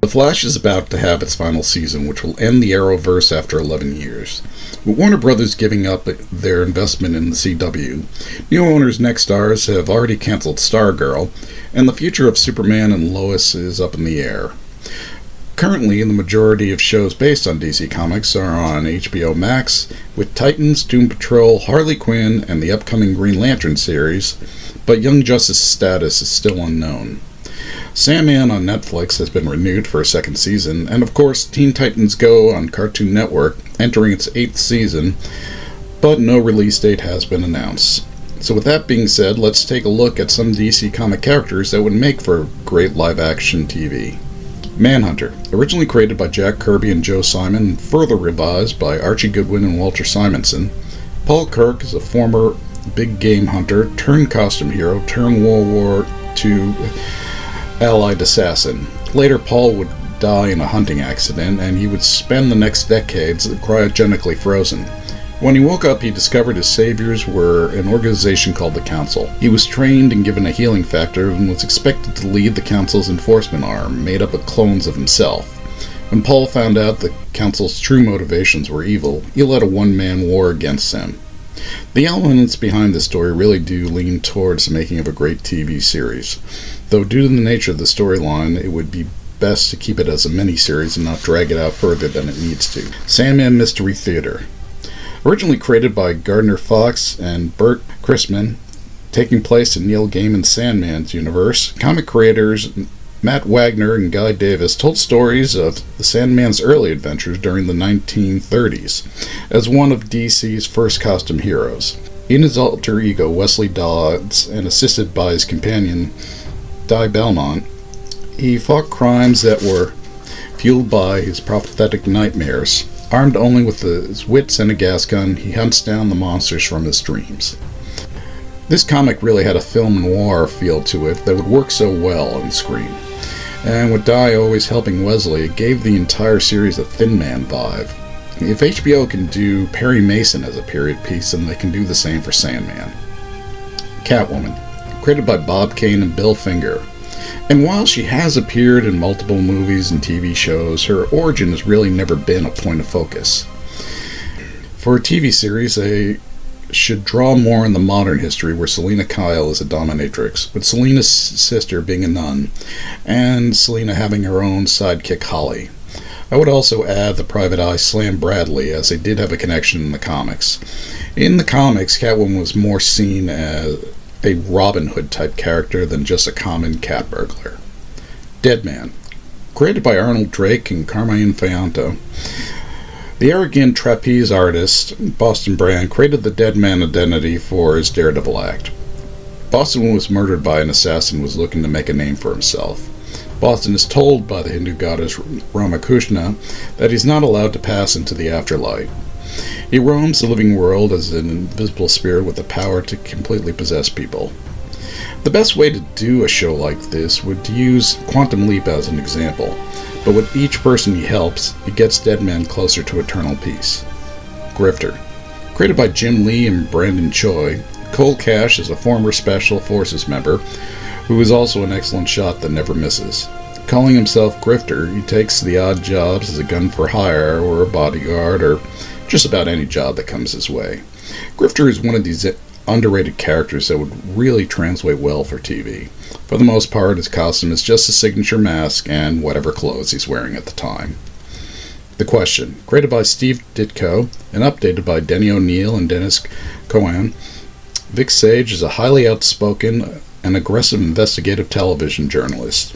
The Flash is about to have its final season, which will end the Arrowverse after 11 years. With Warner Brothers giving up their investment in the CW, new owners Nexstars have already canceled Stargirl, and the future of Superman and Lois is up in the air. Currently, the majority of shows based on DC Comics are on HBO Max, with Titans, Doom Patrol, Harley Quinn, and the upcoming Green Lantern series, but Young Justice's status is still unknown. Sandman on Netflix has been renewed for a second season, and of course Teen Titans Go on Cartoon Network, entering its 8th season, but no release date has been announced. So with that being said, let's take a look at some DC comic characters that would make for great live-action TV. Manhunter, originally created by Jack Kirby and Joe Simon, and further revised by Archie Goodwin and Walter Simonson. Paul Kirk is a former big game hunter, turned costume hero, turned World War II Allied assassin. Later, Paul would die in a hunting accident, and he would spend the next decades cryogenically frozen. When he woke up, he discovered his saviors were an organization called the Council. He was trained and given a healing factor and was expected to lead the Council's enforcement arm, made up of clones of himself. When Paul found out the Council's true motivations were evil, he led a one-man war against them. The elements behind this story really do lean towards the making of a great TV series, though due to the nature of the storyline, it would be best to keep it as a mini-series and not drag it out further than it needs to. Sandman Mystery Theater. Originally created by Gardner Fox and Bert Christman, taking place in Neil Gaiman's Sandman's universe, comic creators Matt Wagner and Guy Davis told stories of the Sandman's early adventures during the 1930s, as one of DC's first costume heroes. In his alter ego Wesley Dodds, and assisted by his companion Di Belmont, he fought crimes that were fueled by his prophetic nightmares. Armed only with his wits and a gas gun, he hunts down the monsters from his dreams. This comic really had a film noir feel to it that would work so well on screen. And with Di always helping Wesley, it gave the entire series a Thin Man vibe. If HBO can do Perry Mason as a period piece, then they can do the same for Sandman. Catwoman, created by Bob Kane and Bill Finger. And while she has appeared in multiple movies and TV shows, her origin has really never been a point of focus. For a TV series, they should draw more on the modern history where Selina Kyle is a dominatrix, with Selina's sister being a nun, and Selina having her own sidekick Holly. I would also add the private eye Slam Bradley, as they did have a connection in the comics. In the comics, Catwoman was more seen as a Robin Hood type character than just a common cat burglar. Deadman, created by Arnold Drake and Carmine Fayanto. The arrogant trapeze artist Boston Brand created the Deadman identity for his Daredevil act. Boston was murdered by an assassin who was looking to make a name for himself. Boston is told by the Hindu goddess Ramakrishna that he's not allowed to pass into the afterlife. He roams the living world as an invisible spirit with the power to completely possess people. The best way to do a show like this would to use Quantum Leap as an example, but with each person he helps, it gets Deadman closer to eternal peace. Grifter, created by Jim Lee and Brandon Choi, Cole Cash is a former Special Forces member who is also an excellent shot that never misses. Calling himself Grifter, he takes the odd jobs as a gun for hire or a bodyguard or just about any job that comes his way. Grifter is one of these underrated characters that would really translate well for TV. For the most part, his costume is just his signature mask and whatever clothes he's wearing at the time. The Question, created by Steve Ditko and updated by Denny O'Neil and Dennis Cohen. Vic Sage is a highly outspoken and aggressive investigative television journalist.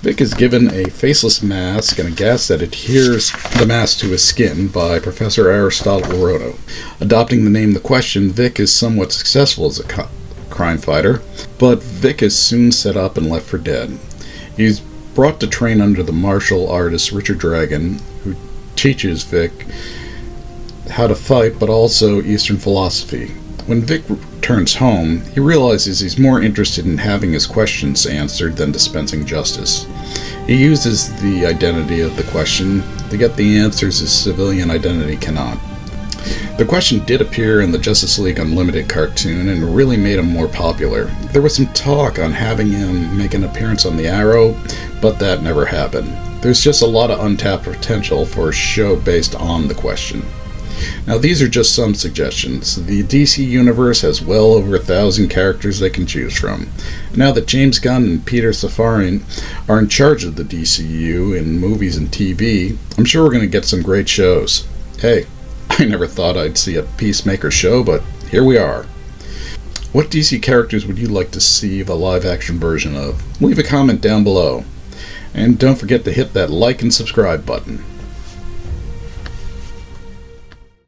Vic is given a faceless mask and a gas that adheres the mask to his skin by Professor Aristotle Roto. Adopting the name The Question, Vic is somewhat successful as a crime fighter, but Vic is soon set up and left for dead. He's brought to train under the martial artist Richard Dragon, who teaches Vic how to fight but also Eastern philosophy. When Vic returns home, he realizes he's more interested in having his questions answered than dispensing justice. He uses the identity of the Question to get the answers his civilian identity cannot. The Question did appear in the Justice League Unlimited cartoon and really made him more popular. There was some talk on having him make an appearance on the Arrow, but that never happened. There's just a lot of untapped potential for a show based on the question. Now, these are just some suggestions. The DC Universe has well over 1,000 characters they can choose from. Now that James Gunn and Peter Safran are in charge of the DCU in movies and TV, I'm sure we're going to get some great shows. Hey, I never thought I'd see a Peacemaker show, but here we are. What DC characters would you like to see a live-action version of? Leave a comment down below. And don't forget to hit that like and subscribe button.